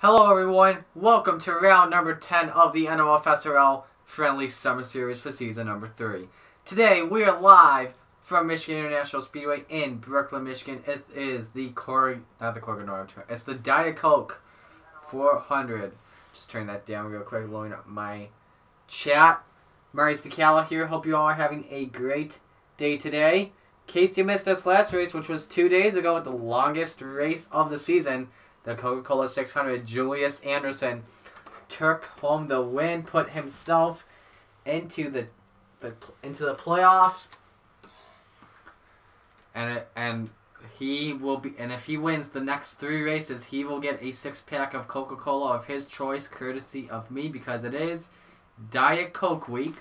Hello everyone, welcome to round number 10 of the NOFSRL Friendly Summer Series for season number 3. Today we are live from Michigan International Speedway in Brooklyn, Michigan. It is the it's the Diet Coke 400. Just turn that down real quick, loading up my chat. Murray Sticala here, hope you all are having a great day today. In case you missed this last race, which was 2 days ago, with the longest race of the season, the Coca-Cola 600, Julius Anderson took home the win, put himself into the playoffs, and he will be. And if he wins the next 3 races, he will get a 6-pack of Coca-Cola of his choice, courtesy of me, because it is Diet Coke Week,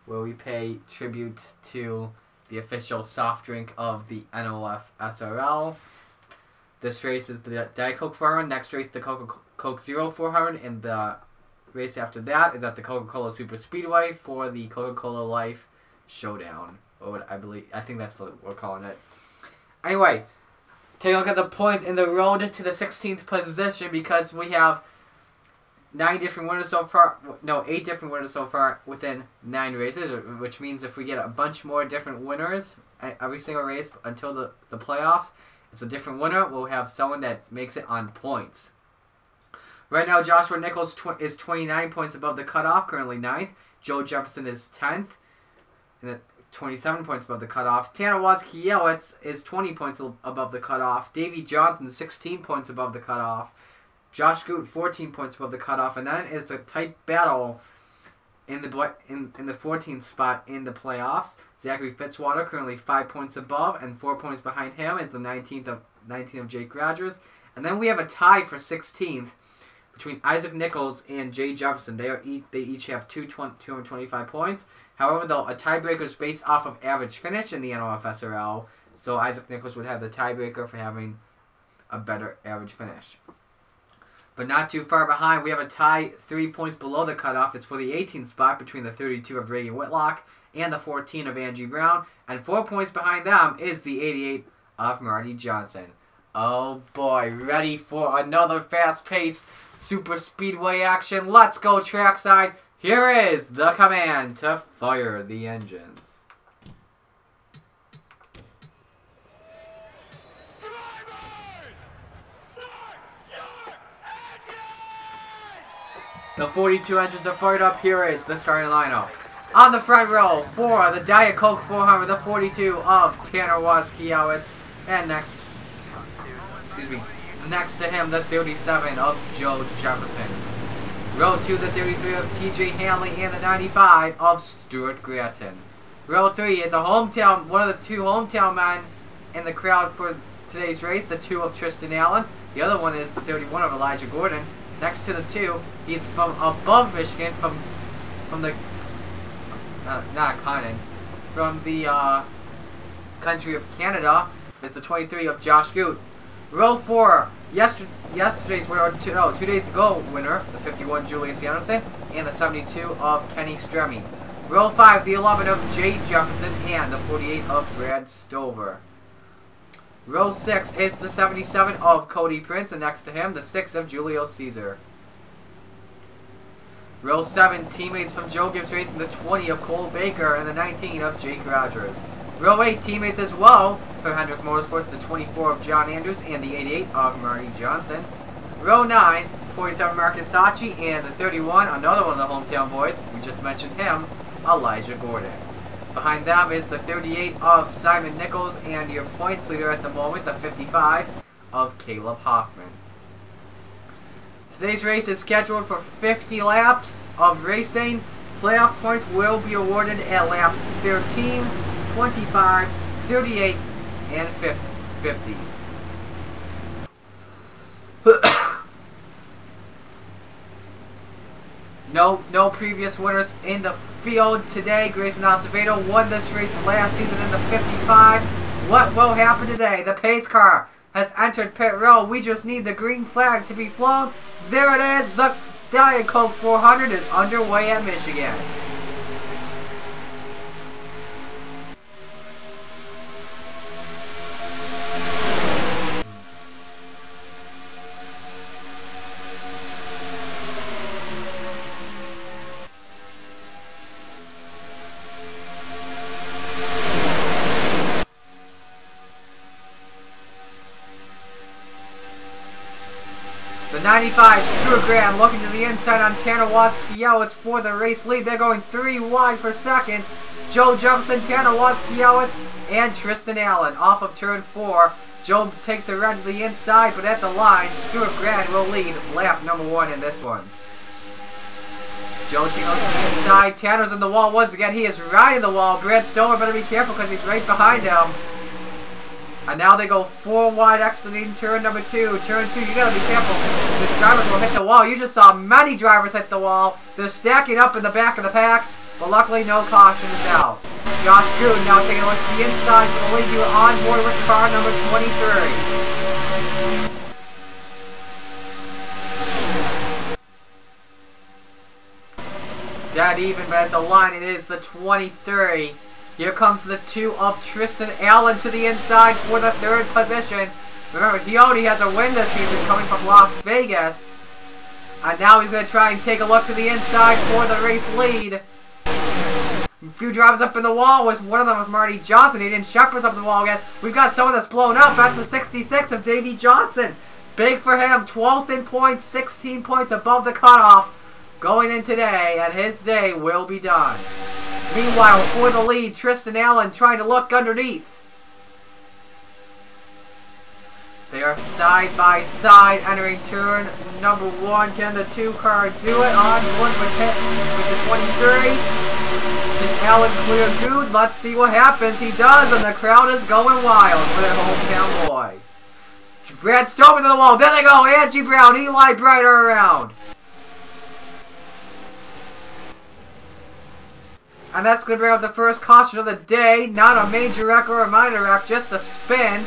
where we pay tribute to the official soft drink of the NOFSRL. This race is the Diet Coke 400. Next race, the Coke Zero 400. And the race after that is at the Coca-Cola Super Speedway for the Coca-Cola Life Showdown. Or what I think that's what we're calling it. Anyway, take a look at the points in the road to the 16th position, because we have 8 different winners so far within 9 races, which means if we get a bunch more different winners at every single race until the playoffs, it's a different winner. We'll have someone that makes it on points. Right now, Joshua Nichols is 29 points above the cutoff, currently 9th. Joe Jefferson is 10th, and 27 points above the cutoff. Tanner Wozkiewicz is 20 points above the cutoff. Davey Johnson, 16 points above the cutoff. Josh Goot, 14 points above the cutoff. And then it's a tight battle in the 14th spot in the playoffs. Zachary Fitzwater currently 5 points above, and 4 points behind him is the 19th of Jake Rogers. And then we have a tie for 16th between Isaac Nichols and Jay Jefferson. They each have 225 points. However, though, a tiebreaker is based off of average finish in the NOFSRL, so Isaac Nichols would have the tiebreaker for having a better average finish. But not too far behind, we have a tie 3 points below the cutoff. It's for the 18th spot between the 32 of Reagan Whitlock and the 14 of Angie Brown. And 4 points behind them is the 88 of Marty Johnson. Oh boy, ready for another fast-paced super speedway action? Let's go trackside. Here is the command to fire the engines. The 42 engines are fired up. Here is the starting lineup. On the front row for the Diet Coke 400, the 42 of Tanner Wozkiewicz, and next to him, the 37 of Joe Jefferson. Row 2, the 33 of TJ Hanley, and the 95 of Stuart Gratton. Row 3 is one of the 2 hometown men in the crowd for today's race, the 2 of Tristan Allen. The other one is the 31 of Elijah Gordon. Next to the 2, he's from above Michigan, from the country of Canada, is the 23 of Josh Goot. Row 4, yesterday's winner, 2 days ago winner, the 51 Julius Anderson, and the 72 of Kenny Stremme. Row 5, the 11 of Jay Jefferson, and the 48 of Brad Stover. Row 6 is the 77 of Cody Prince, and next to him, the 6 of Julio Caesar. Row 7, teammates from Joe Gibbs Racing, the 20 of Cole Baker, and the 19 of Jake Rogers. Row 8, teammates as well for Hendrick Motorsports, the 24 of John Andrews, and the 88 of Marty Johnson. Row 9, 47 Marcus Sachi, and the 31, another one of the hometown boys, we just mentioned him, Elijah Gordon. Behind them is the 38 of Simon Nichols, and your points leader at the moment, the 55 of Caleb Hoffman. Today's race is scheduled for 50 laps of racing. Playoff points will be awarded at laps 13, 25, 38, and 50. No previous winners in the field today. Grayson Acevedo won this race last season in the 55. What will happen today? The pace car has entered pit row. We just need the green flag to be flown. There it is. The Diet Coke 400 is underway at Michigan. The 95 Stuart Graham looking to the inside on Tanner Kiewicz for the race lead. They're going 3 wide for second. Joe Jefferson, Tanner Kiewicz, and Tristan Allen off of turn 4. Joe takes it right to the inside, but at the line, Stuart Graham will lead lap number 1 in this one. Joe goes to the inside. Tanner's in the wall once again. He is riding the wall. Brad Stover better be careful because he's right behind him. And now they go 4 wide exiting turn number 2. Turn 2, you gotta be careful. These drivers will hit the wall. You just saw many drivers hit the wall. They're stacking up in the back of the pack, but luckily no caution is out. Josh Good now taking a look to the inside to lead you on board with car number 23. Dead even, but at the line it is the 23. Here comes the 2 of Tristan Allen to the inside for the 3rd position. Remember, he already has a win this season coming from Las Vegas. And now he's going to try and take a look to the inside for the race lead. A few drivers up in the wall. One of them was Marty Johnson. He didn't Shepard's up the wall again. We've got someone that's blown up. That's the 66 of Davey Johnson. Big for him. 12th in points, 16 points above the cutoff. Going in today, and his day will be done. Meanwhile, for the lead, Tristan Allen trying to look underneath. They are side by side entering turn number 1. Can the 2 car do it? On board with the 23. Can Allen clear Good? Let's see what happens. He does, and the crowd is going wild for their hometown boy. Brad Stover's on the wall. There they go. Angie Brown, Eli Bright are around. And that's going to bring up the first caution of the day. Not a major wreck or a minor wreck, just a spin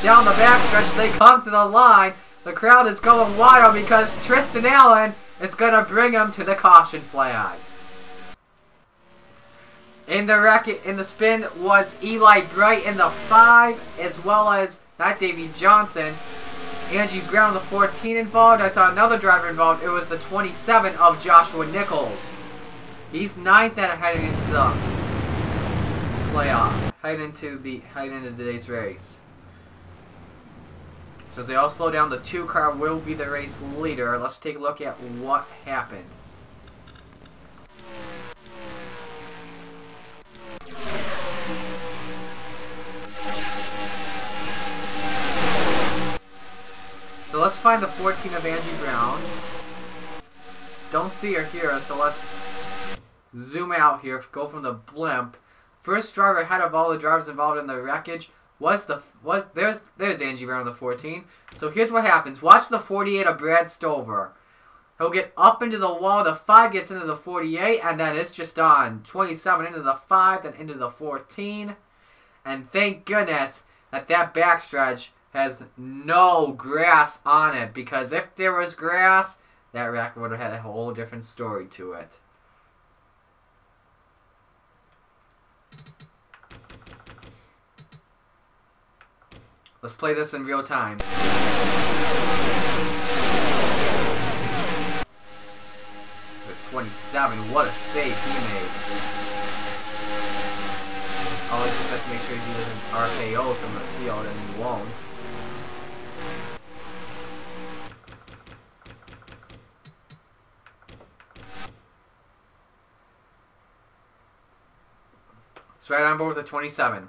down the backstretch. They come to the line. The crowd is going wild because Tristan Allen is going to bring him to the caution flag. In the spin was Eli Bright in the 5, as well as, not Davey Johnson, Angie Brown in the 14 involved. I saw another driver involved. It was the 27 of Joshua Nichols. He's 9th and heading into the playoff. Heading into today's race. So as they all slow down, the 2 car will be the race leader. Let's take a look at what happened. So let's find the 14 of Angie Brown. Don't see or hear her, so let's zoom out here, go from the blimp. First driver ahead of all the drivers involved in the wreckage there's Angie Brown on the 14. So here's what happens. Watch the 48 of Brad Stover. He'll get up into the wall, the 5 gets into the 48, and then it's just on. 27 into the 5, then into the 14. And thank goodness that backstretch has no grass on it, because if there was grass, that wreck would have had a whole different story to it. Let's play this in real time. 27, what a save he made. All he just has to make sure he doesn't RKO some of the field, and he won't. It's right on board with the 27.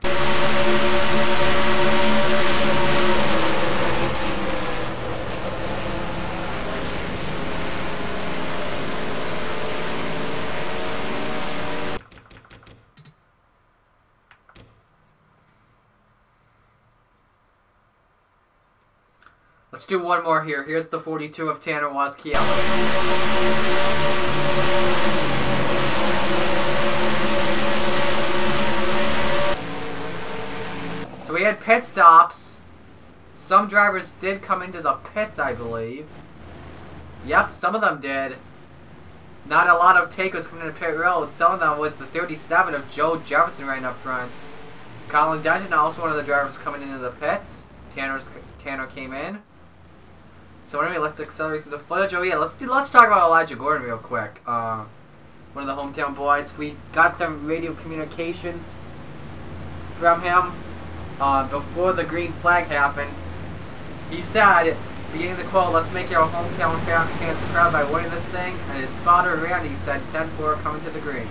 Let's do one more here. Here's the 42 of Tanner Kiewicz. So we had pit stops. Some drivers did come into the pits, I believe. Yep, some of them did. Not a lot of takers coming into pit road. Some of them was the 37 of Joe Jefferson right up front. Colin Denton, also one of the drivers coming into the pits. Tanner came in. So anyway, let's accelerate through the footage. Oh yeah, let's talk about Elijah Gordon real quick. One of the hometown boys. We got some radio communications from him before the green flag happened. He said Beginning of the quote, let's make our hometown fans proud by winning this thing, and his spotter Randy said 10-4 coming to the green.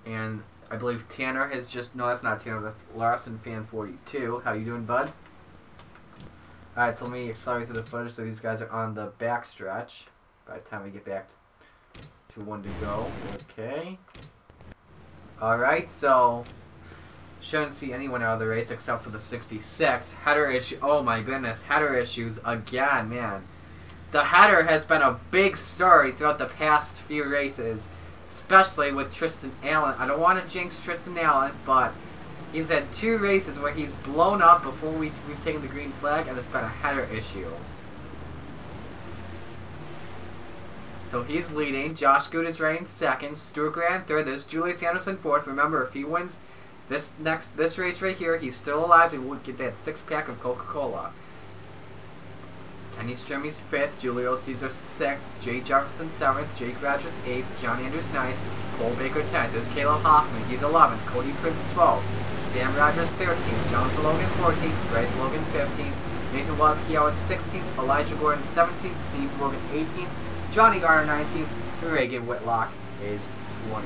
And I believe Tanner has just... No, that's not Tanner. That's Larson Fan 42. How you doing, bud? Alright, so let me accelerate through the footage so these guys are on the back stretch. By the time we get back to one to go. Okay. Alright, so... Shouldn't see anyone out of the race except for the 66. Header issue... Oh my goodness. Header issues again, man. The header has been a big story throughout the past few races. Especially with Tristan Allen. I don't want to jinx Tristan Allen, but he's had 2 races where he's blown up before we've taken the green flag, and it's been a header issue. So he's leading. Josh Good is running second. Stuart Grant third. There's Julius Anderson fourth. Remember, if he wins this race right here, he's still alive and would get that 6-pack of Coca-Cola. Kenny Stremmy's 5th, Julio Caesar 6th, Jay Jefferson 7th, Jake Rogers 8th, John Andrews 9th, Cole Baker 10th. There's Caleb Hoffman, he's 11th, Cody Prince 12th, Sam Rogers 13th, Jonathan Logan 14th, Bryce Logan 15th, Nathan Wells Keough 16th, Elijah Gordon 17th, Steve Morgan 18th, Johnny Garner 19th, and Reagan Whitlock is 20th.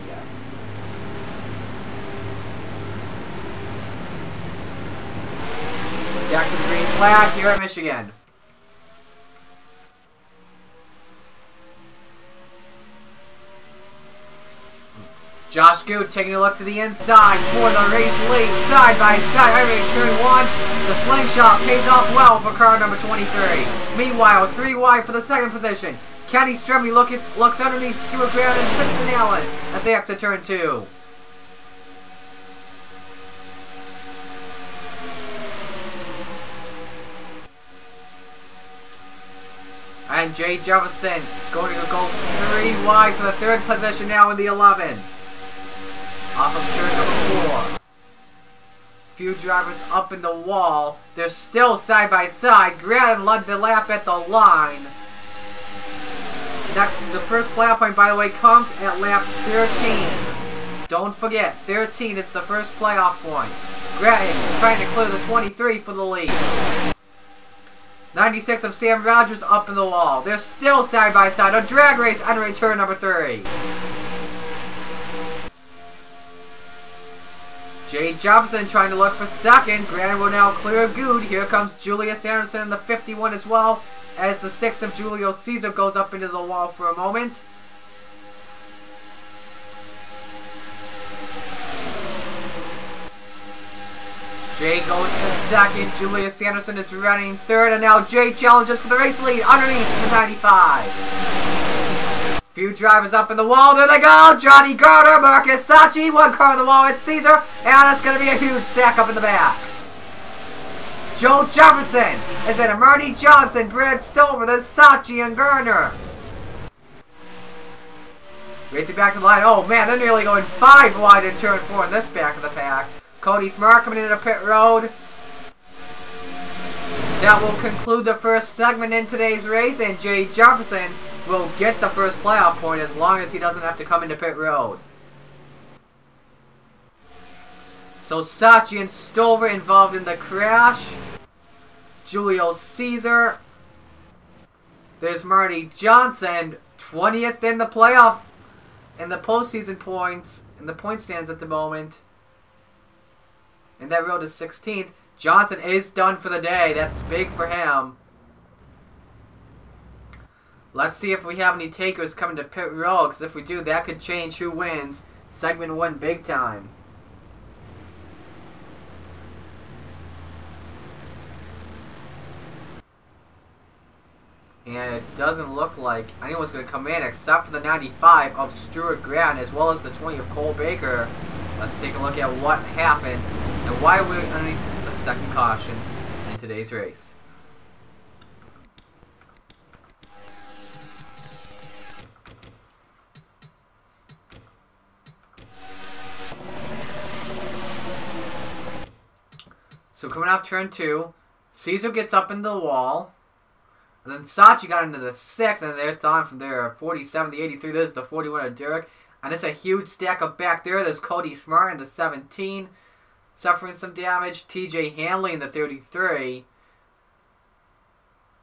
Back to the green flag here at Michigan. Josh Good taking a look to the inside for the race lead, side by side. Every turn 1, the slingshot pays off well for car number 23. Meanwhile, 3 wide for the 2nd position. Kenny Stremmey looks underneath Stuart Grant and Tristan Allen as they exit turn 2. And Jay Jefferson going to go 3 wide for the 3rd position now in the 11. Off of turn number 4. Few drivers up in the wall. They're still side by side. Grant led the lap at the line. Next, the first playoff point, by the way, comes at lap 13. Don't forget, 13 is the first playoff point. Grant trying to clear the 23 for the lead. 96 of Sam Rogers up in the wall. They're still side by side. A drag race entering turn number 3. Jay Jefferson trying to look for 2nd. Grant will now clear Good. Here comes Julius Anderson in the 51 as well, as the 6th of Julio Caesar goes up into the wall for a moment. Jay goes to 2nd. Julius Anderson is running 3rd, and now Jay challenges for the race lead underneath the 95. Few drivers up in the wall. There they go. Johnny Garner, Marcus Sachi, 1 car on the wall. It's Caesar, and it's going to be a huge stack up in the back. Joe Jefferson is in a Marty Johnson, Brad Stover, there's Sachi and Garner. Racing back to the line. Oh man, they're nearly going 5 wide in turn 4 in this back of the pack. Cody Smart coming into pit road. That will conclude the first segment in today's race, and Jay Jefferson will get the first playoff point as long as he doesn't have to come into pit road. So Sachi and Stover involved in the crash. Julio Caesar. There's Marty Johnson, 20th in the playoff, in the postseason points, in the point stands at the moment. And that road is 16th. Johnson is done for the day. That's big for him. Let's see if we have any takers coming to pit road, because if we do, that could change who wins segment 1 big time. And it doesn't look like anyone's going to come in except for the 95 of Stuart Grant as well as the 20 of Cole Baker. Let's take a look at what happened and why we're underneath the 2nd caution in today's race. So coming off turn 2, Caesar gets up into the wall. And then Sachi got into the 6, and it's on from there. 47, the 83, this is the 41 of Derek. And it's a huge stack up back there. There's Cody Smart in the 17, suffering some damage. TJ Hanley in the 33.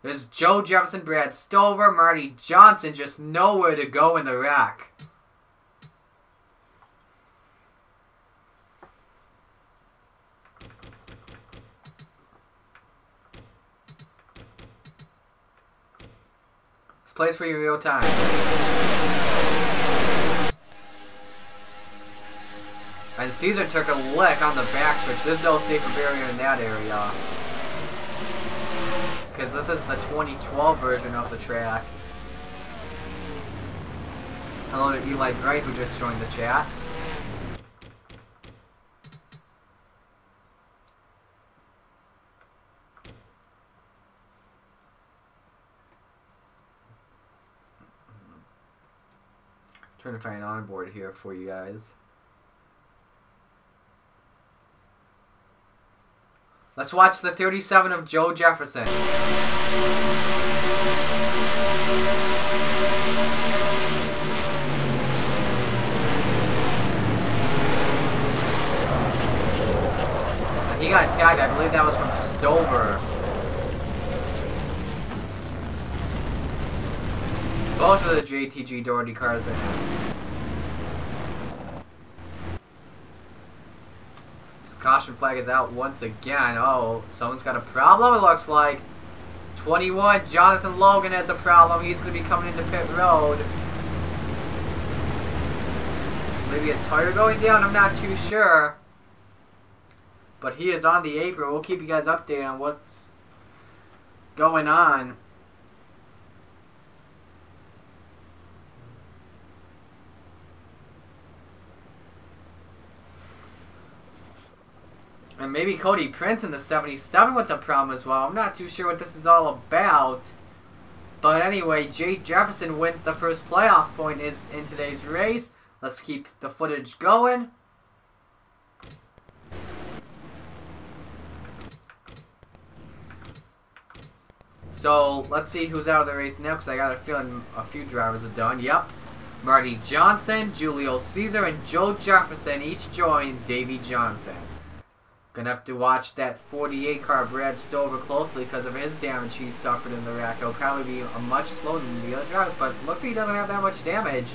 There's Joe Jefferson, Brad Stover, Marty Johnson, just nowhere to go in the rack. This plays for you real time. And Caesar took a lick on the back switch. There's no safer barrier in that area. Because this is the 2012 version of the track. Hello to Eli Bright, who just joined the chat. Trying to find an onboard here for you guys. Let's watch the 37 of Joe Jefferson. He got tagged, I believe that was from Stover. Both of the JTG Doherty cars are in. Caution flag is out once again. Oh, someone's got a problem, it looks like. 21, Jonathan Logan has a problem. He's going to be coming into pit road. Maybe a tire going down, I'm not too sure. But he is on the apron. We'll keep you guys updated on what's going on. And maybe Cody Prince in the 77 with a problem as well. I'm not too sure what this is all about. But anyway, Jay Jefferson wins the first playoff point in today's race. Let's keep the footage going. So, let's see who's out of the race now, because I got a feeling a few drivers are done. Yep. Marty Johnson, Julio Caesar, and Joe Jefferson each joined Davey Johnson. Gonna have to watch that 48 car Brad Stover closely because of his damage he suffered in the rack. He'll probably be much slower than the other drivers, but looks like he doesn't have that much damage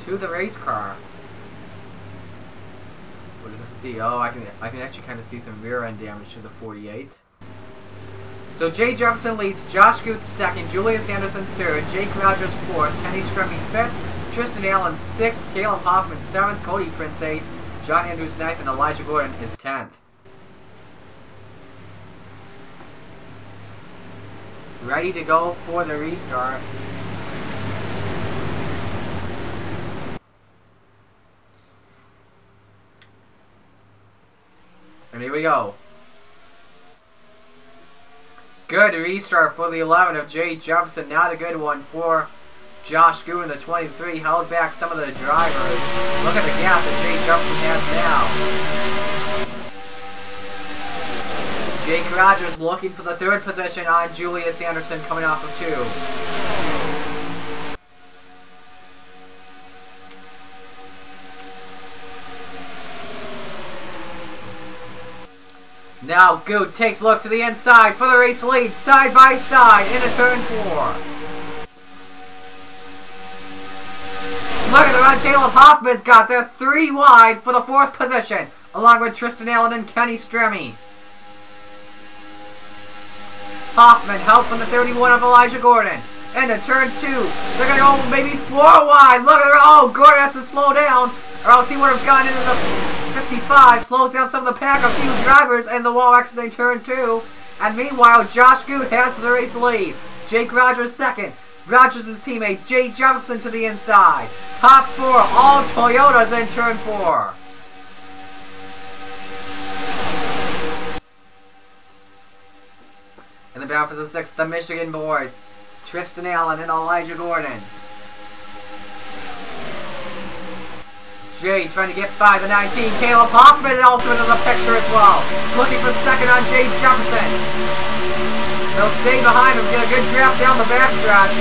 to the race car. We'll just have to see. Oh, I can actually kind of see some rear end damage to the 48. So Jay Jefferson leads, Josh Goots second, Julius Anderson third, Jake Rogers fourth, Kenny Stremme fifth, Tristan Allen sixth, Caleb Hoffman seventh, Cody Prince eighth, John Andrews ninth, and Elijah Gordon is 10th. Ready to go for the restart. And here we go. Good restart for the 11 of Jay Jefferson. Not a good one for Josh Goon in the 23. Held back some of the drivers. Look at the gap that Jay Jefferson has now. Jake Rogers looking for the third position on Julius Anderson coming off of 2. Now Good takes a look to the inside for the race lead, side by side into turn 4. Look at the run Caleb Hoffman's got there, 3 wide for the 4th position, along with Tristan Allen and Kenny Stremme. Hoffman helped from the 31 of Elijah Gordon. Into turn 2. They're going to go maybe 4 wide. Look at the, oh, Gordon has to slow down, or else he would have gotten into the 55, slows down some of the pack, a few drivers, and the wall exiting turn 2. And meanwhile, Josh Good has the race lead. Jake Rogers second. Rogers' teammate Jay Jefferson to the inside. Top 4, all Toyotas in turn 4. In the battle for the 6th, the Michigan boys. Tristan Allen and Elijah Gordon. Jay trying to get by the 19. Caleb Hoffman also into the picture as well. Looking for second on Jay Jefferson. They'll stay behind him, get a good draft down the backstretch.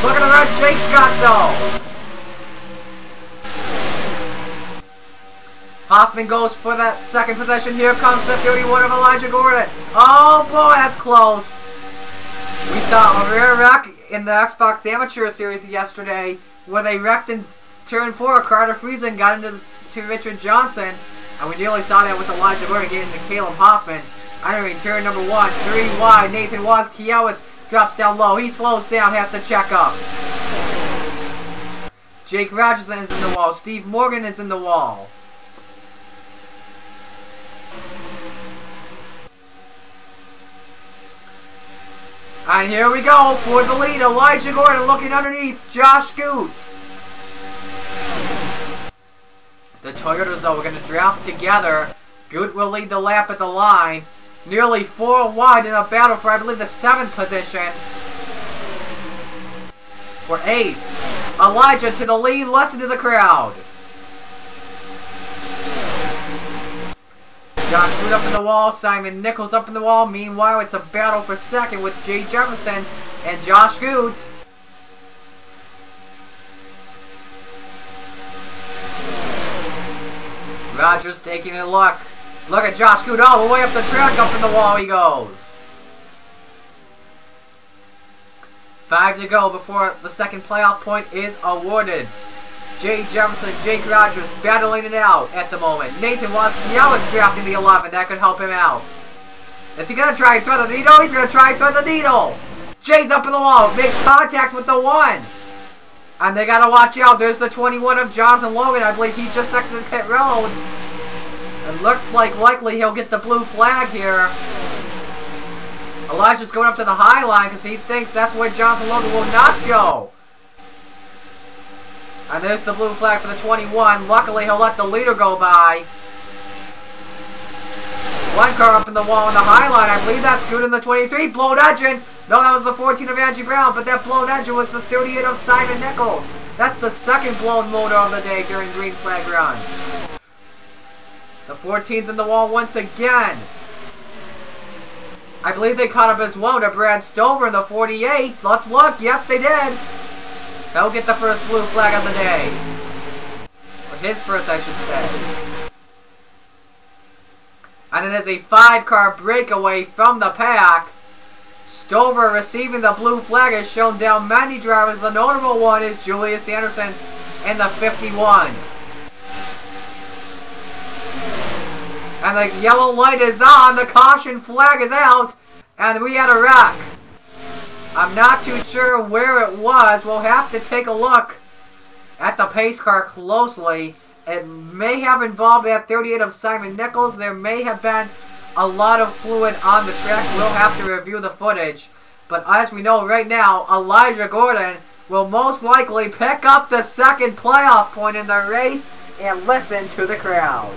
Look at the red Jake Scott though. Hoffman goes for that second possession. Here comes the 31 of Elijah Gordon. Oh boy, that's close. We saw a rare wreck in the Xbox Amateur Series yesterday where they wrecked in turn 4. Carter Friesen got into Richard Johnson, and we nearly saw that with Elijah Gordon getting into Caleb Hoffman. Entering turn number 1, 3 wide. Nathan Kiewicz drops down low. He slows down, has to check up. Jake Rogerson is in the wall. Steve Morgan is in the wall. And here we go for the lead. Elijah Gordon looking underneath Josh Goot. The Toyotas, though, we're going to draft together. Goot will lead the lap at the line. Nearly 4 wide in a battle for, I believe, the 7th position. For 8th. Elijah to the lead. Listen to the crowd. Josh Goot up in the wall. Simon Nichols up in the wall. Meanwhile, it's a battle for 2nd with Jay Jefferson and Josh Goot. Rogers taking a look. Look at Josh Goot all the way up the track. Up in the wall he goes. 5 to go before the second playoff point is awarded. Jay Jefferson, Jake Rogers battling it out at the moment. Nathan Kiewicz drafting the 11. That could help him out. Is he going to try and throw the needle? He's going to try and throw the needle. Jay's up in the wall. Makes contact with the 1. And they got to watch out. There's the 21 of Jonathan Logan. I believe he just exited pit road. It looks like likely he'll get the blue flag here. Elijah's going up to the high line because he thinks that's where Jonathan Logan will not go. And there's the blue flag for the 21. Luckily, he'll let the leader go by. One car up in the wall on the high line. I believe that's Goot in the 23. Blown engine. No, that was the 14 of Angie Brown, but that blown engine was the 38 of Simon Nichols. That's the second blown motor of the day during green flag runs. The 14's in the wall once again. I believe they caught up as well to Brad Stover in the 48. Let's look. Yep, they did. They'll get the first blue flag of the day. Or his first, I should say. And it is a 5-car breakaway from the pack. Stover receiving the blue flag has shown down many drivers. The notable one is Julius Anderson in the 51. And the yellow light is on. The caution flag is out. And we had a wreck. I'm not too sure where it was. We'll have to take a look at the pace car closely. It may have involved that 38 of Simon Nichols. There may have been a lot of fluid on the track. We'll have to review the footage. But as we know right now, Elijah Gordon will most likely pick up the second playoff point in the race and listen to the crowd.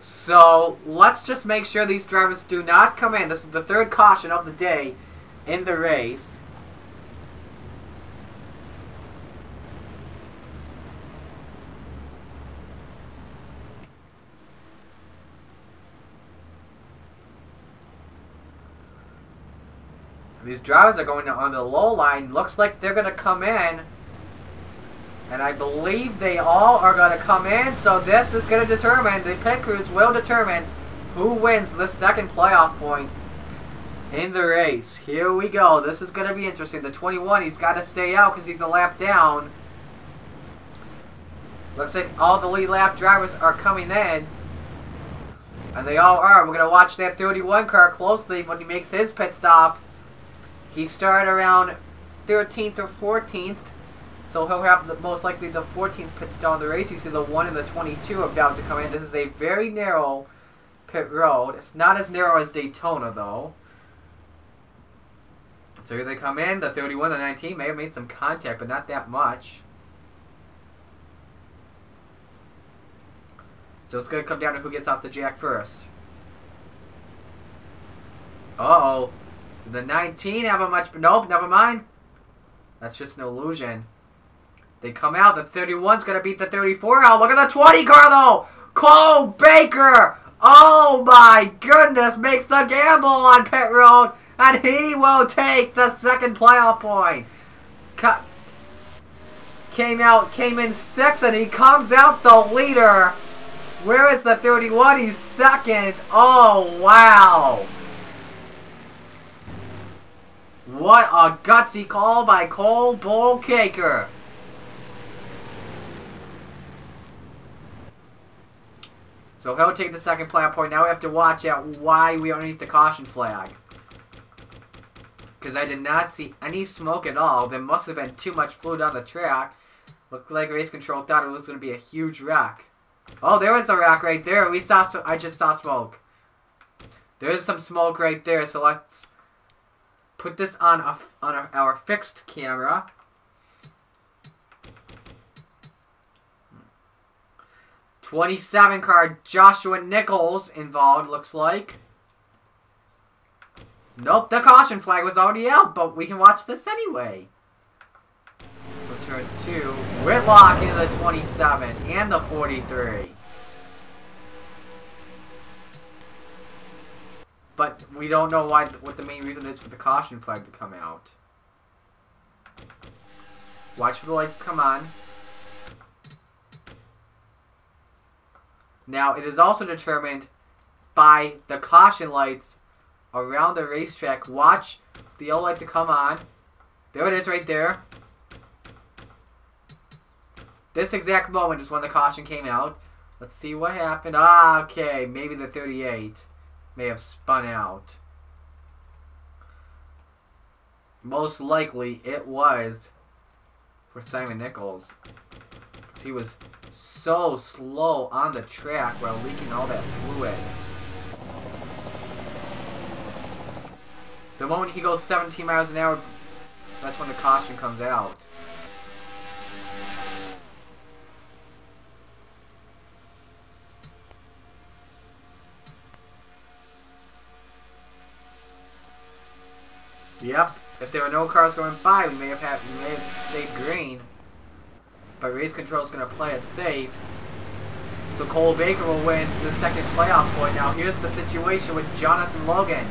So, let's just make sure these drivers do not come in. This is the 3rd caution of the day in the race. These drivers are going on the low line. Looks like they're going to come in. And I believe they all are going to come in, so this is going to determine, the pit crews will determine who wins the second playoff point in the race. Here we go. This is going to be interesting. The 21, he's got to stay out because he's a lap down. Looks like all the lead lap drivers are coming in. And they all are. We're going to watch that 31 car closely when he makes his pit stop. He started around 13th or 14th. So he'll have most likely the 14th pit stop of the race. You see the 1 and the 22 about to come in. This is a very narrow pit road. It's not as narrow as Daytona, though. So here they come in. The 31, the 19 may have made some contact, but not that much. So it's going to come down to who gets off the jack first. Uh-oh. Did the 19 have a much... Nope, never mind. That's just an illusion. They come out. The 31's going to beat the 34 out. Look at the 20 car, though. Cole Baker. Oh, my goodness. Makes the gamble on pit road. And he will take the second playoff point. Came in 6th, and he comes out the leader. Where is the 31? He's second. Oh, wow. What a gutsy call by Cole Baker. So he'll take the second playoff point. Now we have to watch out why we underneath the caution flag. Because I did not see any smoke at all. There must have been too much fluid on the track. Looked like race control thought it was going to be a huge wreck. Oh, there was a wreck right there. I just saw smoke. There is some smoke right there. So let's put this on our fixed camera. '27 car Joshua Nichols involved, looks like. Nope, the caution flag was already out, but we can watch this anyway. For turn 2, Whitlock into the 27 and the 43. But we don't know what the main reason is for the caution flag to come out. Watch for the lights to come on. Now, it is also determined by the caution lights around the racetrack. Watch the yellow light to come on. There it is right there. This exact moment is when the caution came out. Let's see what happened. Ah, okay. Maybe the 38 may have spun out. Most likely it was for Simon Nichols. He was so slow on the track while leaking all that fluid. The moment he goes 17 miles an hour, that's when the caution comes out. Yep, if there were no cars going by, we may have stayed green. But race control is going to play it safe. So Cole Baker will win the second playoff point. Now here's the situation with Jonathan Logan.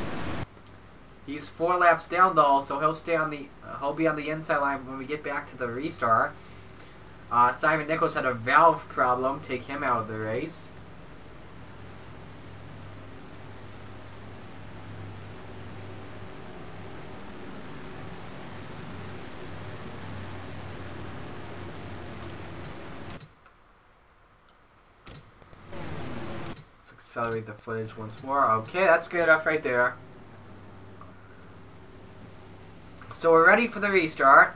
He's 4 laps down though, so he'll be on the inside line when we get back to the restart. Simon Nichols had a valve problem, take him out of the race. Let's accelerate the footage once more. Okay, that's good enough right there. So we're ready for the restart.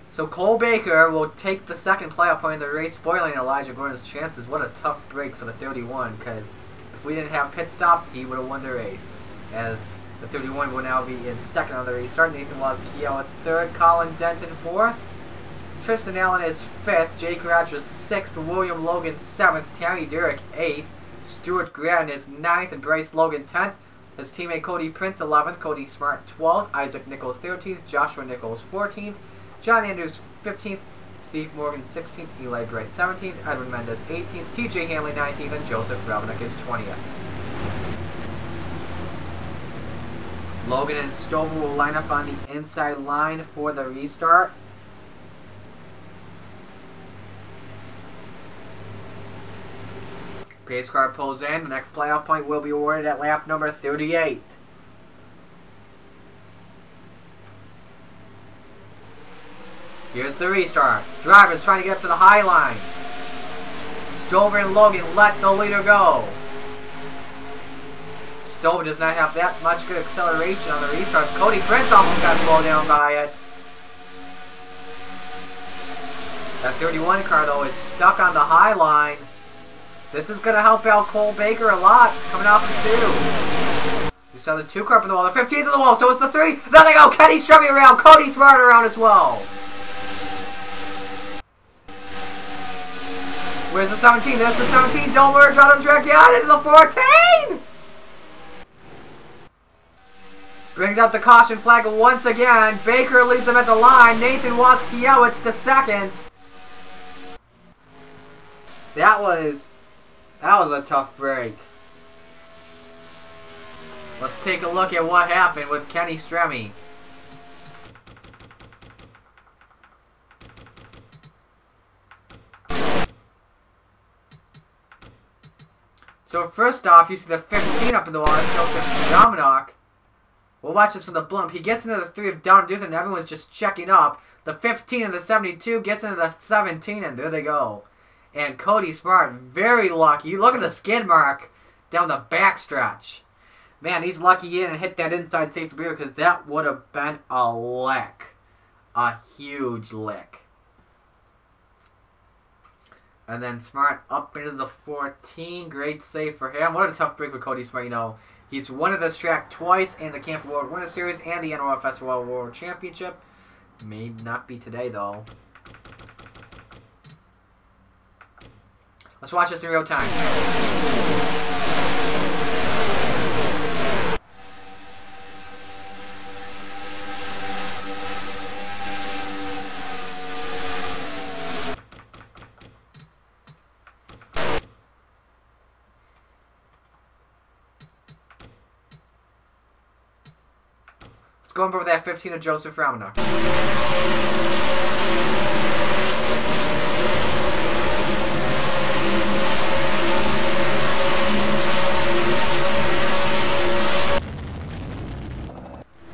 So Cole Baker will take the second playoff point in the race, spoiling Elijah Gordon's chances. What a tough break for the 31, because if we didn't have pit stops, he would have won the race. As the 31 will now be in second on the restart. Nathan Laws Kiewitz third, Colin Denton fourth, Tristan Allen is fifth, Jake Rogers sixth, William Logan seventh, Tammy Derrick eighth, Stuart Gratton is ninth, and Bryce Logan 10th. His teammate Cody Prince 11th, Cody Smart 12th, Isaac Nichols 13th, Joshua Nichols 14th, John Andrews 15th, Steve Morgan 16th, Eli Bright 17th, Edwin Mendez 18th, TJ Hanley 19th, and Joseph Ravnik is 20th. Logan and Stover will line up on the inside line for the restart. Pace car pulls in. The next playoff point will be awarded at lap number 38. Here's the restart. Drivers trying to get up to the high line. Stover and Logan let the leader go. Stover does not have that much good acceleration on the restarts. Cody Prince almost got slowed down by it. That 31 car, though, is stuck on the high line. This is going to help out Cole Baker a lot, coming off the 2. You saw the 2 car up in the wall. The 15's in the wall, so it's the 3. There they go. Kenny Strubby around. Cody Smart around as well. Where's the 17? There's the 17. Don't merge on the track yet. Into the 14. Brings out the caution flag once again. Baker leads him at the line. Nathan Watzkiewicz to second. That was a tough break. Let's take a look at what happened with Kenny Stremme. So first off, you see the 15 up in the water, Joseph Dominok. We'll watch this from the blimp. He gets into the 3 of Down Duth and everyone's just checking up. The 15 and the 72 gets into the 17 and there they go. And Cody Smart, very lucky. Look at the skid mark down the backstretch. Man, he's lucky he didn't hit that inside safety barrier because that would have been a lick. A huge lick. And then Smart up into the 14. Great save for him. What a tough break for Cody Smart, you know. He's won this track twice in the Camp World Winter Series and the NOFSRL World Championship. May not be today, though. Let's watch this in real time. Let's go over that 15 of Joseph Rauner.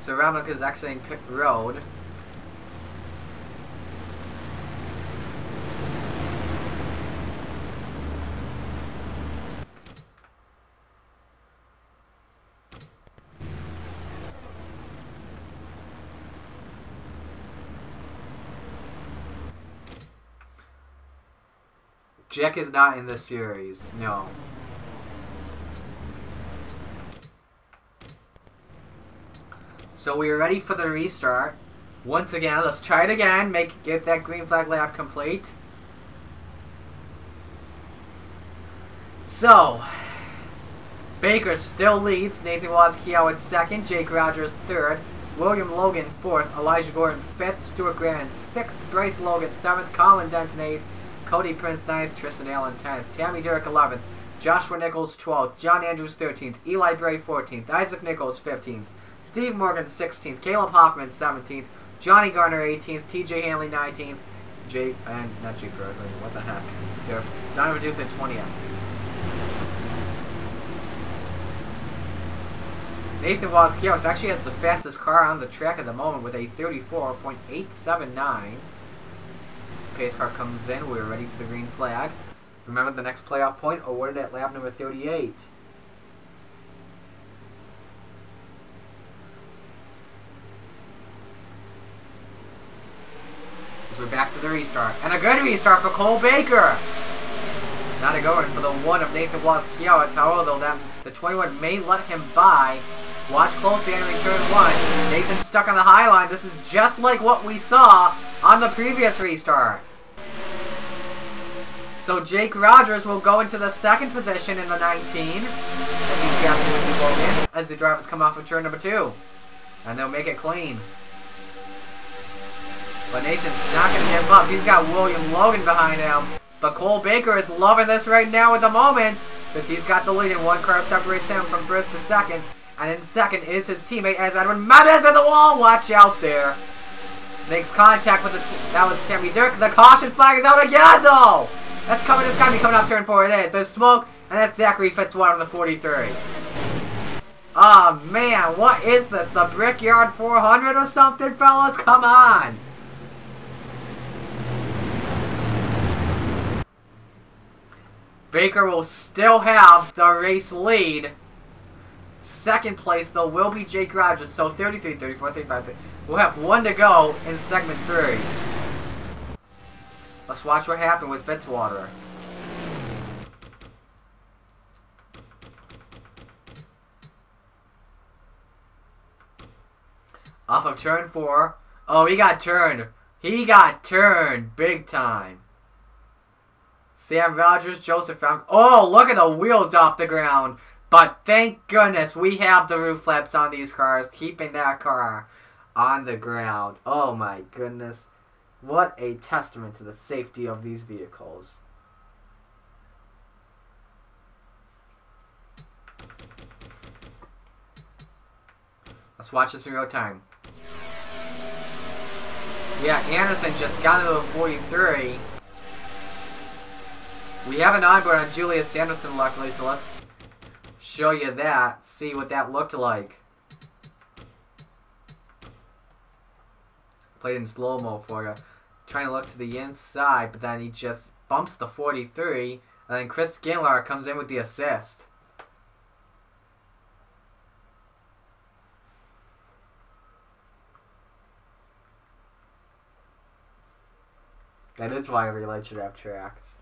So Rauner is exiting pit road. Jack is not in this series, no. So we are ready for the restart. Once again, let's try it again. Get that green flag lap complete. So, Baker still leads. Nathan Watzkiewicz second. Jake Rogers third. William Logan fourth. Elijah Gordon fifth. Stuart Grant sixth. Bryce Logan seventh. Colin Denton eighth. Cody Prince 9th, Tristan Allen 10th, Tammy Derrick 11th, Joshua Nichols 12th, John Andrews 13th, Eli Bray 14th, Isaac Nichols 15th, Steve Morgan 16th, Caleb Hoffman 17th, Johnny Garner 18th, TJ Hanley 19th, not Jake Rose, what the heck, Donovan Duth at 20th. Nathan Watzkiewicz actually has the fastest car on the track at the moment with a 34.879. Pace car comes in. We're ready for the green flag. Remember the next playoff point awarded at lap number 38. So we're back to the restart. And a good restart for Cole Baker. Not a good one for the 1 of Nathan Watzkiewicz. However, though, the 21 may let him by. Watch closely entering turn 1. Nathan's stuck on the high line. This is just like what we saw on the previous restart. So Jake Rogers will go into the second position in the 19 as he's gapping with Logan as the drivers come off of turn number 2. And they'll make it clean. But Nathan's not going to give up. He's got William Logan behind him. But Cole Baker is loving this right now at the moment because he's got the lead and one car separates him from first to second. And in second is his teammate as Edwin Mendez at the wall. Watch out there. Makes contact with that was Tammy Dirk. The caution flag is out again though. That's coming. It's got to be coming off turn 4. It is. There's smoke, and that's Zachary Fitzwater on the 43. Oh man, what is this? The Brickyard 400 or something, fellas? Come on. Baker will still have the race lead. Second place, though, will be Jake Rogers. So 33, 34, 35. We'll have 1 to go in segment 3. Let's watch what happened with Fitzwater. Off of turn 4. Oh, he got turned. He got turned big time. Sam Rogers, Joseph Frank. Oh, look at the wheels off the ground. But thank goodness we have the roof flaps on these cars, keeping that car on the ground. Oh my goodness. What a testament to the safety of these vehicles. Let's watch this in real time. Yeah, Anderson just got into the 43. We have an onboard on Julius Anderson, luckily, so let's show you that. See what that looked like. Played in slow-mo for you. Trying to look to the inside, but then he just bumps the 43, and then Chris Ginlar comes in with the assist. That is why every light should have tracks.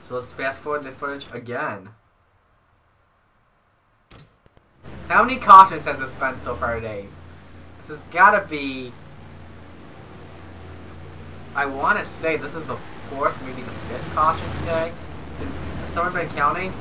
So let's fast forward the footage again. How many cautions has this been so far today? This has gotta be... I want to say this is the 4th, maybe the 5th caution today. Has someone been counting?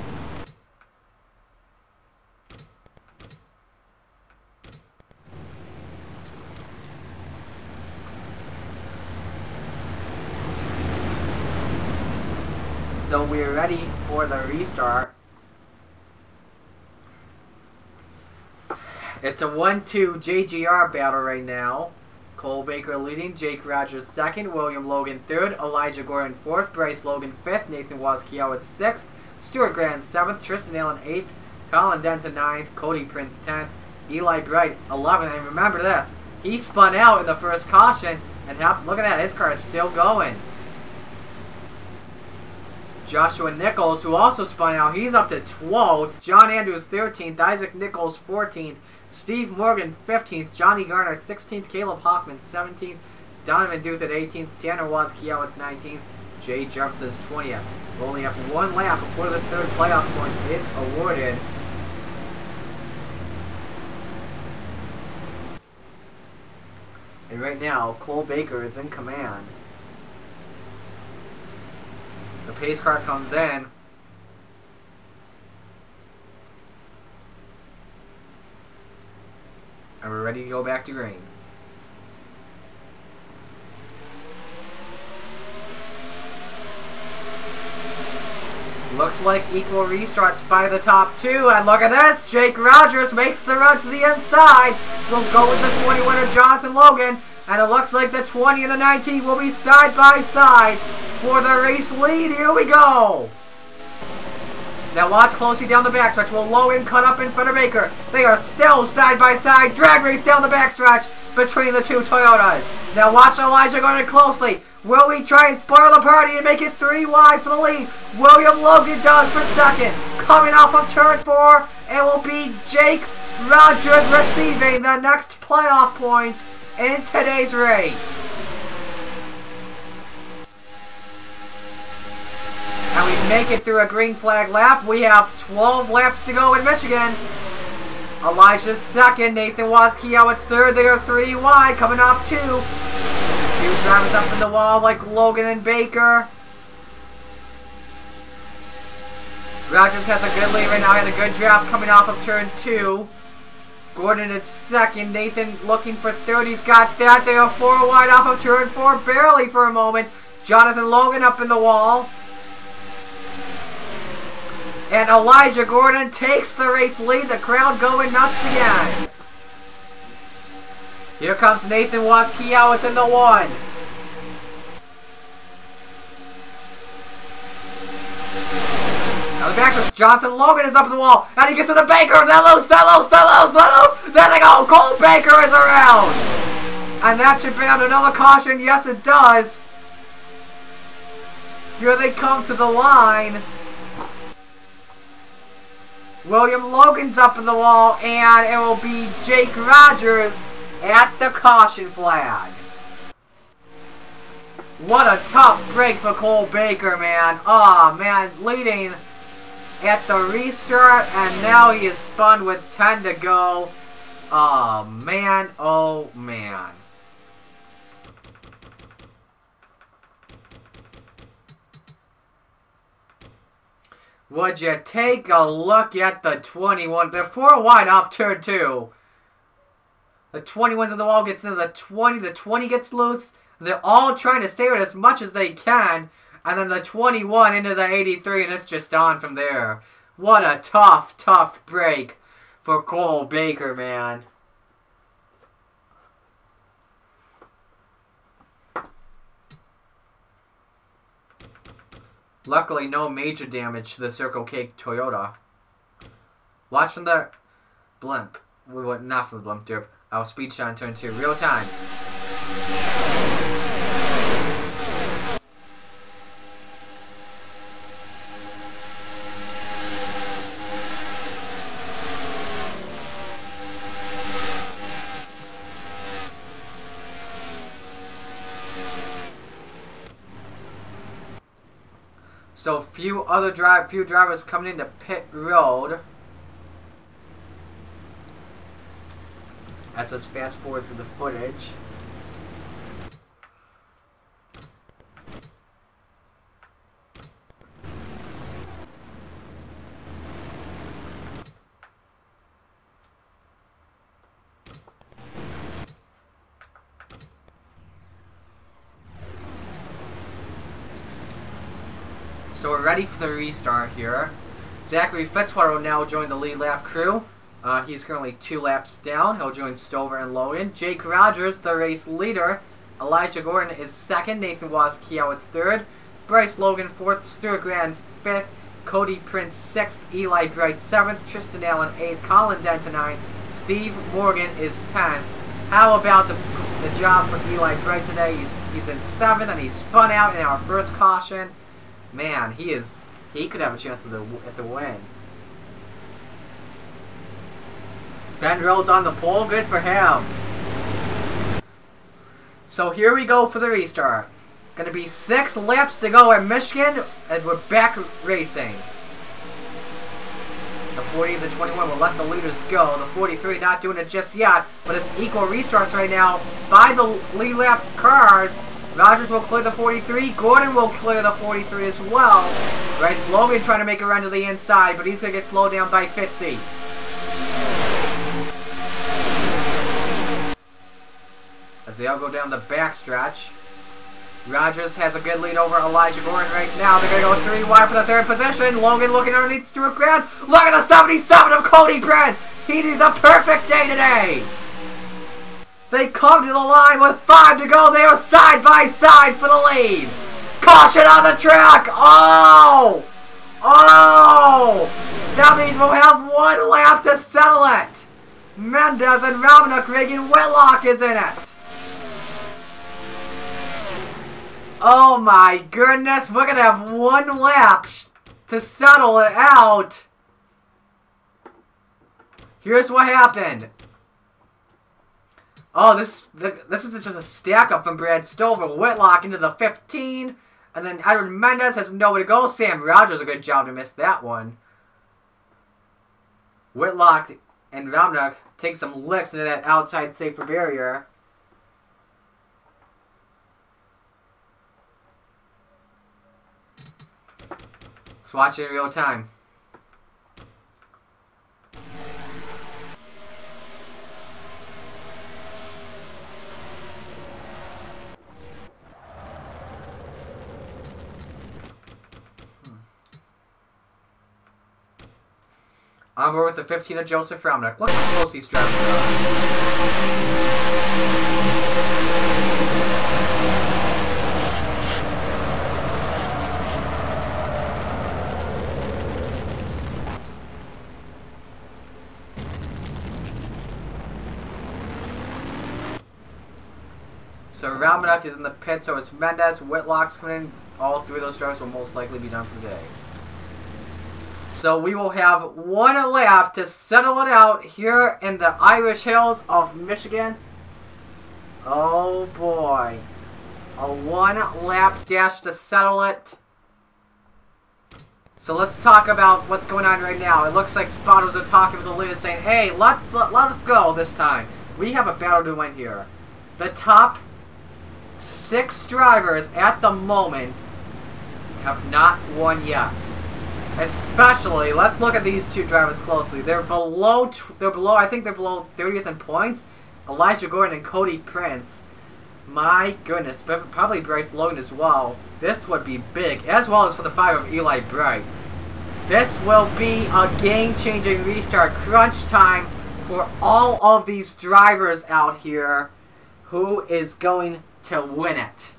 So we're ready for the restart. It's a 1-2 JGR battle right now. Cole Baker leading, Jake Rogers 2nd, William Logan 3rd, Elijah Gordon 4th, Bryce Logan 5th, Nathan Wazkiewicz 6th, Stuart Grant 7th, Tristan Allen 8th, Colin Denton 9th, Cody Prince 10th, Eli Bright 11th. And remember this, he spun out in the first caution, and look at that, his car is still going. Joshua Nichols, who also spun out, he's up to 12th. John Andrews 13th, Isaac Nichols 14th, Steve Morgan 15th, Johnny Garner 16th, Caleb Hoffman 17th, Donovan Duth at 18th, Tanner Wazkiewicz 19th, Jay Jefferson 20th. We only have one lap before this third playoff point is awarded. And right now, Cole Baker is in command. The pace car comes in. And we're ready to go back to green. Looks like equal restarts by the top two. And look at this. Jake Rogers makes the run to the inside. We'll go with the 20 winner, Jonathan Logan. And it looks like the 20 and the 19 will be side by side for the race lead. Here we go. Now watch closely down the backstretch. Will Logan cut up in front of Baker? They are still side by side. Drag race down the backstretch between the two Toyotas. Now watch Elijah going closely. Will we try and spoil the party and make it 3 wide for the lead? William Logan does for second. Coming off of turn 4, it will be Jake Rogers receiving the next playoff point in today's race. And we make it through a green flag lap. We have 12 laps to go in Michigan. Elijah's second, Nathan Wazkiewicz third. They are 3 wide, coming off 2. Two drivers up in the wall like Logan and Baker. Rogers has a good lead right now. He had a good draft coming off of turn 2. Gordon at second. Nathan looking for third. He's got that. They are 4 wide off of turn 4. Barely for a moment. Jonathan Logan up in the wall. And Elijah Gordon takes the race lead. The crowd going nuts again. Here comes Nathan Wazkiewicz in the 1. Now the backstretch, Jonathan Logan is up the wall. And he gets to the Baker. They're loose, they're loose, they're loose, they're loose. There they go. Cole Baker is around. And that should bring out another caution. Yes, it does. Here they come to the line. William Logan's up in the wall, and it will be Jake Rogers at the caution flag. What a tough break for Cole Baker, man. Oh, man, leading at the restart, and now he is spun with 10 to go. Oh, man. Oh, man. Would you take a look at the 21? They're 4 wide off turn 2. The 21's in the wall, gets into the 20. The 20 gets loose. They're all trying to save it as much as they can. And then the 21 into the 83, and it's just on from there. What a tough, tough break for Cole Baker, man. Luckily, no major damage to the Circle K Toyota. Watch from the blimp. Not from the blimp, derp. Our speed shot in turn 2. Real time. So few drivers coming into pit road. As let's fast forward through the footage. So we're ready for the restart here. Zachary Fitzwater will now join the lead lap crew. He's currently 2 laps down. He'll join Stover and Logan. Jake Rogers, the race leader. Elijah Gordon is 2nd. Nathan Waskiewicz 3rd. Bryce Logan 4th. Stuart Grand 5th. Cody Prince 6th. Eli Bright 7th. Tristan Allen 8th. Colin Denton 9th. Steve Morgan is 10th. How about the job for Eli Bright today? He's in 7th and he spun out in our first caution. Man, he could have a chance at the win. Ben Rhodes on the pole, good for him. So here we go for the restart. Gonna be 6 laps to go in Michigan, and we're back racing. The 40 and the 21 will let the leaders go. The 43 not doing it just yet, but it's equal restarts right now by the lead lap cars. Rogers will clear the 43. Gordon will clear the 43 as well. Bryce Logan trying to make a run to the inside, but he's going to get slowed down by Fitzy. As they all go down the backstretch. Rogers has a good lead over Elijah Gordon right now. They're going to go 3 wide for the 3rd position. Logan looking underneath Stuart Grant. Look at the 77 of Cody Prince. He needs a perfect day today. They come to the line with 5 to go. They are side by side for the lead. Caution on the track. Oh! Oh! That means we'll have 1 lap to settle it. Mendez and Romanuk, Reagan Whitlock is in it. Oh my goodness. We're going to have 1 lap to settle it out. Here's what happened. Oh, this is just a stack up from Brad Stover. Whitlock into the 15. And then Edward Mendez has nowhere to go. Sam Rogers, a good job to miss that one. Whitlock and Romanuk take some licks into that outside safer barrier. Let's watch it in real time. On board with the 15 of Joseph Romanuk. Look how close he's driving. So Romanuk is in the pit, so it's Mendez, Whitlock's coming in. All 3 of those drivers will most likely be done for the day. So we will have 1 lap to settle it out here in the Irish Hills of Michigan. Oh boy. A 1 lap dash to settle it. So let's talk about what's going on right now. It looks like spotters are talking with the leaders saying, hey, let us go this time. We have a battle to win here. The top 6 drivers at the moment have not won yet. Especially, let's look at these two drivers closely. They're below, I think they're below 30th in points. Elijah Gordon and Cody Prince. My goodness, probably Bryce Logan as well. This would be big, as well as for the 5 of Eli Bright. This will be a game-changing restart. Crunch time for all of these drivers out here. Who is going to win it?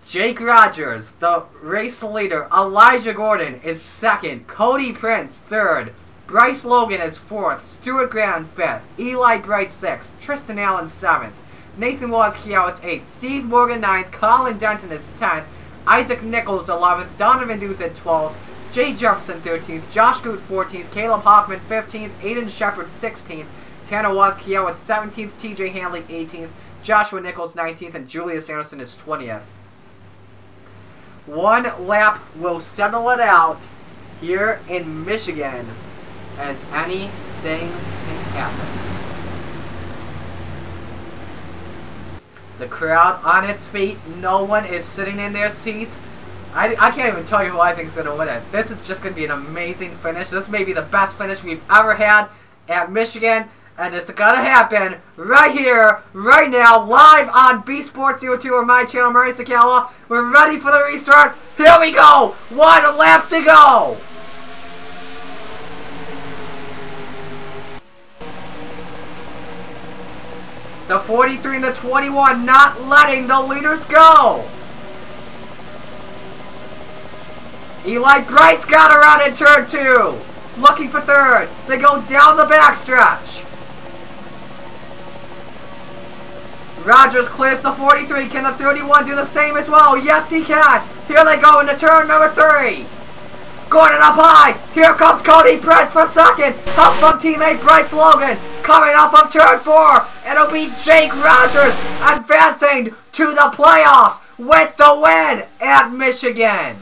Jake Rogers, the race leader. Elijah Gordon is 2nd. Cody Prince, 3rd. Bryce Logan is 4th. Stuart Graham, 5th. Eli Bright, 6th. Tristan Allen, 7th. Nathan Wozkiewicz, 8th. Steve Morgan, 9th. Colin Denton is 10th. Isaac Nichols, 11th. Donovan Duthit, 12th. Jay Jefferson, 13th. Josh Groot, 14th. Caleb Hoffman, 15th. Aiden Shepard, 16th. Tanner Wozkiewicz, 17th. TJ Hanley, 18th. Joshua Nichols, 19th. And Julius Anderson is 20th. One lap will settle it out here in Michigan, and anything can happen. The crowd on its feet. No one is sitting in their seats. I can't even tell you who I think is going to win it. This is just going to be an amazing finish. This may be the best finish we've ever had at Michigan. And it's going to happen right here, right now, live on B Sports 02 or my channel, Murray Sakala. We're ready for the restart. Here we go. 1 lap to go. The 43 and the 21 not letting the leaders go. Eli Bright's got around in turn 2. Looking for 3rd. They go down the backstretch. Rogers clears the 43. Can the 31 do the same as well? Yes, he can. Here they go into turn number 3. Gordon up high. Here comes Cody Prince for 2nd. Help from teammate Bryce Logan. Coming off of turn 4. It'll be Jake Rogers advancing to the playoffs with the win at Michigan.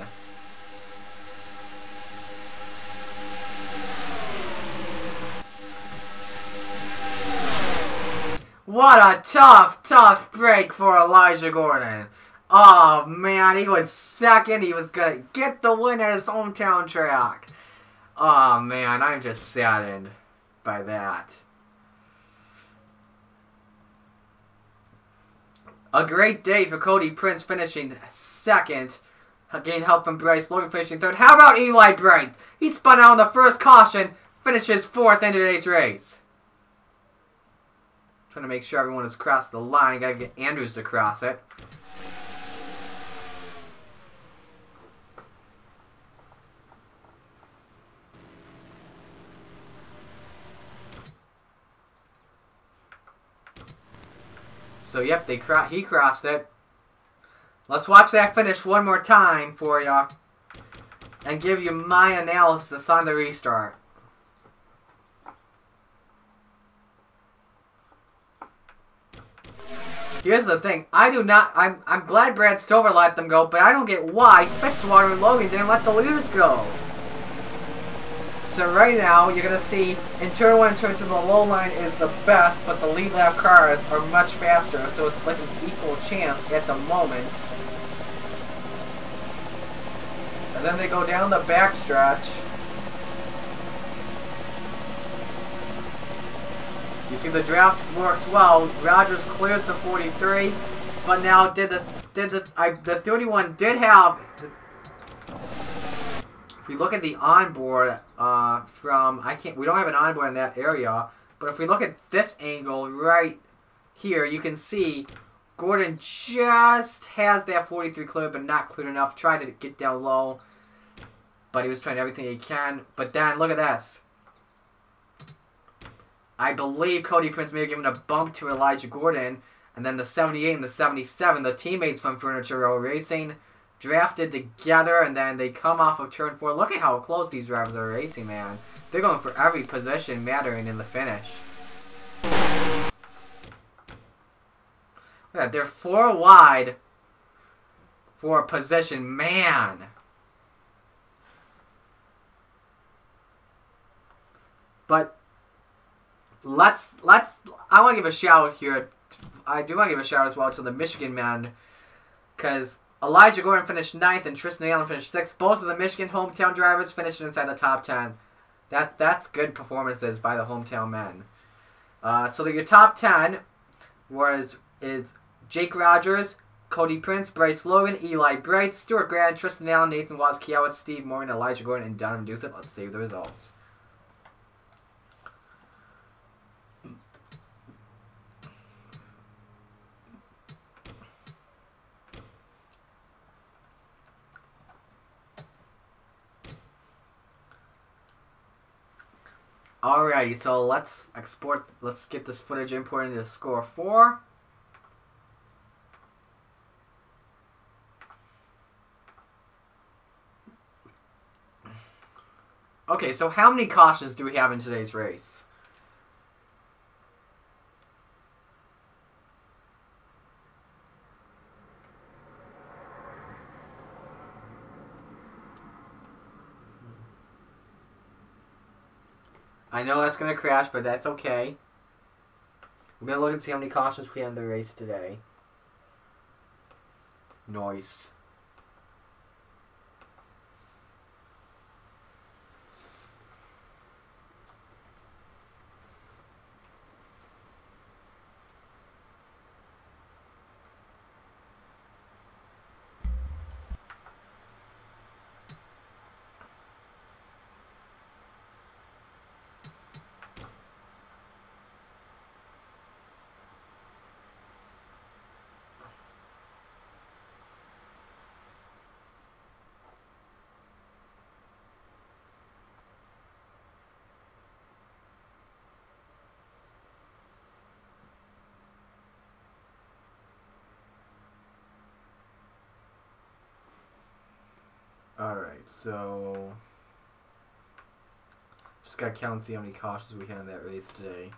What a tough break for Elijah Gordon. Oh, man, he was 2nd. He was going to get the win at his hometown track. Oh, man, I'm just saddened by that. A great day for Cody Prince finishing 2nd. Again, help from Bryce Logan finishing 3rd. How about Eli Bright? He spun out on the first caution, finishes 4th in today's race. Trying to make sure everyone has crossed the line. Gotta get Andrews to cross it. So, yep, he crossed it. Let's watch that finish one more time for you and give you my analysis on the restart. Here's the thing, I'm glad Brad Stover let them go, but I don't get why Fitzwater and Logan didn't let the leaders go. So right now, you're going to see in turn 1 and turn 2, the low line is the best, but the lead lap cars are much faster, so it's like an equal chance at the moment. And then they go down the backstretch. You see the draft works well. Rogers clears the 43, but now the 31 did have. If we look at the onboard we don't have an onboard in that area, but if we look at this angle right here, you can see Gordon just has that 43 cleared, but not cleared enough. Tried to get down low, but he was trying everything he can. But then look at this. I believe Cody Prince may have given a bump to Elijah Gordon, and then the 78 and the 77, the teammates from Furniture Row Racing, drafted together, and then they come off of turn 4. Look at how close these drivers are racing, man. They're going for every position mattering in the finish. Yeah, they're 4 wide for a position, man. But I want to give a shout out here. I do want to give a shout out as well to the Michigan men, because Elijah Gordon finished 9th and Tristan Allen finished 6th. Both of the Michigan hometown drivers finished inside the top 10. That's good performances by the hometown men. So your top 10 is Jake Rogers, Cody Prince, Bryce Logan, Eli Bright, Stuart Grant, Tristan Allen, Nathan Wazkiewicz, Steve Morgan, Elijah Gordon, and Donovan Duthit. Let's save the results. Alrighty, so let's get this footage imported into score 4. Okay, so how many cautions do we have in today's race? I know that's going to crash, but that's okay. We're going to look and see how many cautions we have in the race today. Nice. Alright, so just gotta count and see how many cautions we had in that race today.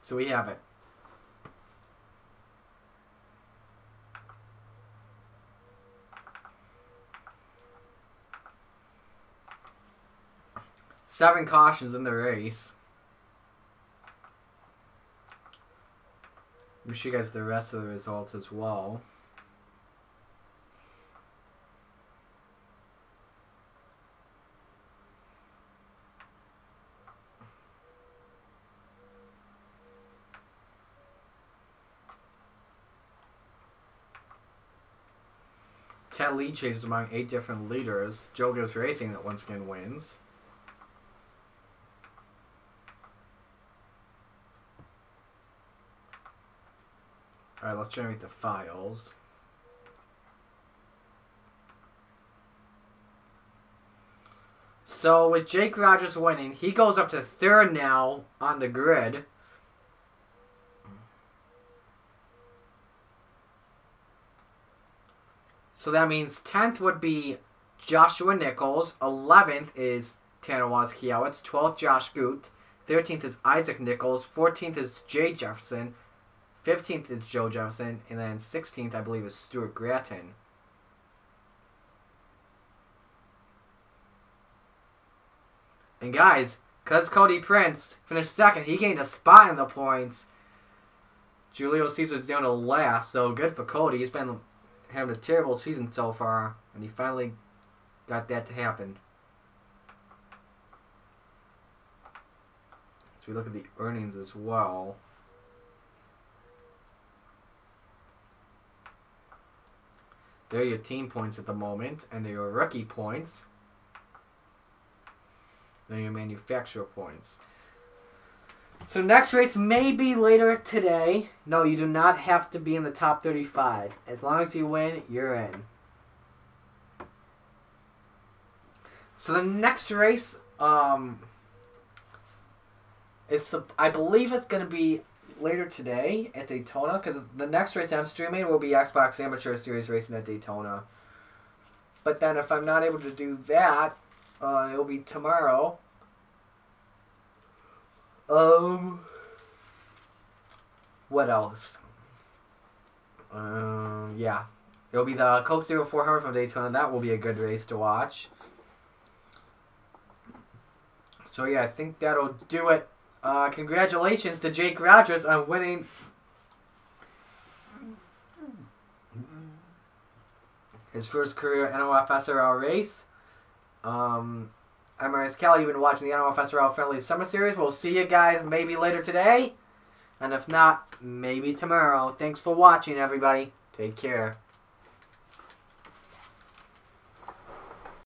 So we have it. Seven cautions in the race. Let me show you guys the rest of the results as well. Lead changes among 8 different leaders. Joe Gibbs Racing that once again wins. Alright, let's generate the files. So with Jake Rogers winning, he goes up to 3rd now on the grid. So that means 10th would be Joshua Nichols. 11th is Tanner Wazkiewicz. 12th, Josh Goot. 13th is Isaac Nichols. 14th is Jay Jefferson. 15th is Joe Jefferson. And then 16th, I believe, is Stuart Gratton. And guys, because Cody Prince finished 2nd, he gained a spot in the points. Julio Caesar's down to last, so good for Cody. He's been having a terrible season so far, and he finally got that to happen. So we look at the earnings as well. There are your team points at the moment, and they're your rookie points. Then your manufacturer points. So next race may be later today. No, you do not have to be in the top 35. As long as you win, you're in. So the next race, I believe it's going to be later today at Daytona, because the next race I'm streaming will be Xbox Amateur Series racing at Daytona. But then if I'm not able to do that, it'll be tomorrow. What else? Yeah. It'll be the Coke 0400 from Daytona. That will be a good race to watch. So yeah, I think that'll do it. Congratulations to Jake Rogers on winning his first career NOFSRL race. I'm Ernest Kelly. You've been watching the NOFSRL Friendly Summer Series. We'll see you guys maybe later today. And if not, maybe tomorrow. Thanks for watching, everybody. Take care.